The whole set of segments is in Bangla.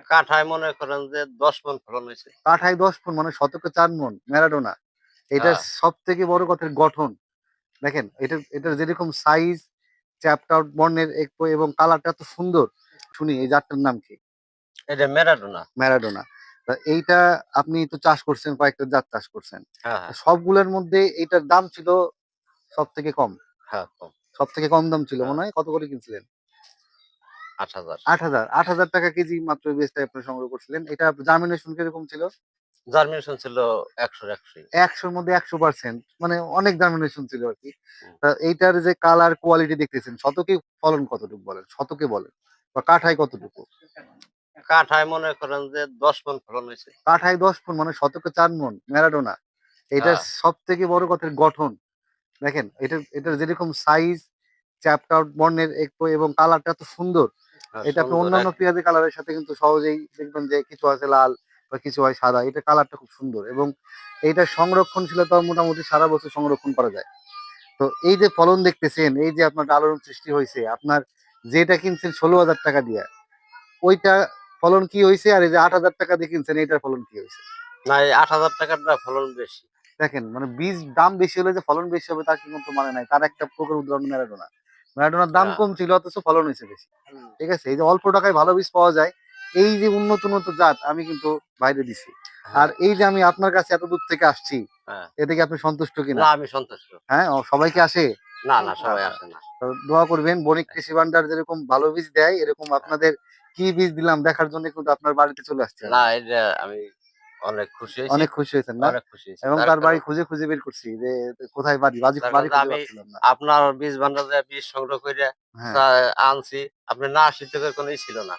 কাঠায় মনে করেন যে ১০ মণ ফলন হইছে। কাঠায় ১০ মণ মানে শতকে ৪ মণ ম্যারাডোনা। এটার হ্যাঁ, সবথেকে বড় কথা গঠন। দেখেন এটার যেরকম সাইজ, চ্যাপড আউট বর্ণের এবং কালারটা এত সুন্দর। শুনি এই জাতটার নাম কি? এটা ম্যারাডোনা। ম্যারাডোনা। এইটা আপনি তো চাষ করছেন, কয়েকটা জাত চাষ করছেন। হ্যাঁ, হ্যাঁ, সবগুলোর মধ্যে এইটার দাম ছিল সবথেকে কম। হ্যাঁ, কম। সবথেকে কম দাম ছিল হ্যাঁ, মনে হয়। কত করে কিনছিলেন? ৮,০০০। ৮,০০০ ৳৮,০০০ কেজি মাত্র এই বীজটা আপনি সংগ্রহ করছিলেন। এটা জার্মিনেশন কিরকম ছিল? জার্মিনেশন ছিল ১০০ র ১০০ ই। ১০০ র মধ্যে ১০০% মানে অনেক জার্মিনেশন ছিল আরকি। হুম। এইটার যে কালার কোয়ালিটি দেখতেছেন, শতকে ফলন কতটুকু বলেন? শতকে বলেন বা কাঠায় কতটুকু? কাঠায় মনে করেন যে ১০ মণ ফলন হইছে। কাঠায় ১০ মণ মানে শতকে ৪ মণ ম্যারাডোনা। এটার হ্যাঁ, সবথেকে বড় কথা গঠন। দেখেন এটার যেরকম সাইজ, চ্যাপড আউট বর্ণের এবং কালারটা এত সুন্দর। হ্যাঁ, এটা আপনি সুন্দর অন্যান্য পেঁয়াজি কালারের সাথে কিন্তু সহজেই দেখবেন যে কিছু আছে লাল বা কিছু হয় সাদা। এটার কালারটা খুব সুন্দর এবং এইটার সংরক্ষণশীলতা মোটামুটি সারা বছর সংরক্ষণ করা যায়। তো এই যে ফলন দেখতেছেন, এই যে আপনার আলোড়ন সৃষ্টি হইছে, আপনার যেটা কিনছেন ৳১৬,০০০ দিয়া, ওইটা ফলন কি হইছে? আর এই যে ৳৮,০০০ দিয়ে কিনছেন, এইটার ফলন কি হইছে? না এই ৳৮,০০০ টা ফলন বেশি। দেখেন মানে বীজ দাম বেশি হলে যে ফলন বেশি হবে তার কিন্তু মানে নাই। তার একটা প্রকার উদাহরণ ম্যারাডোনা। ম্যারাডোনার দাম হ্যাঁ, কম ছিল অথচ ফলন হইছে বেশি। ঠিক আছে? এই যে অল্প টাকায় ভালো বীজ পাওয়া যায়, এই যে উন্নত জাত আমি কিন্তু বাইরে দিছি। আর হ্যাঁ, এই যে আমি আপনার কাছে এত দূর থেকে আসছি, হ্যাঁ। এতে কি আপনি সন্তুষ্ট কিনা? না আমি সন্তুষ্ট। হ্যাঁ? সবাই কি আসে? না, না সবাই আচ্ছা। আসে না। তো দোয়া করবেন বণিক কৃষি ভান্ডার যেরকম ভালো বীজ দেয়, এরকম হ্যাঁ। আপনাদের কি বীজ দিলাম দেখার জন্য কিন্তু আপনার বাড়িতে চলে আসছি না আমি। এটা আমি অনেক খুশি হইছি। অনেক খুশি হয়েছেন না? অনেক খুশি হইছি। এবং তার তার বাড়ি কারণ খুঁজে বের করছি যে কোথায় বাড়ি? তার কারণ বাড়ি যে খুঁজে আমি পাচ্ছিলাম না। আপনার বীজ ভান্ডার থেকে বীজ সংগ্রহ কইরা হ্যাঁ। তা আনছি। আপনি না আসিতে কোনো ই ছিল না।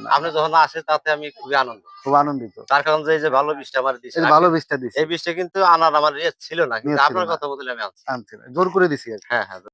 আপনি না। যখন আসে তাতে আমি খুবই আনন্দ। খুব আনন্দিত। তার কারণ যে এই যে ভালো বীজটা আমারে এই দিছেন। যে আমি ভালো কিন্তু বীজটা দিছি। এই বীজটা কিন্তু আনার আমার ইয়ে ছিল না। কিন্তু নিয়ত ছিল আপনার না। কথা বদলে আমি আনছি। আনছি না। জোর করে দিছি আরকি। হ্যাঁ, হ্যাঁ।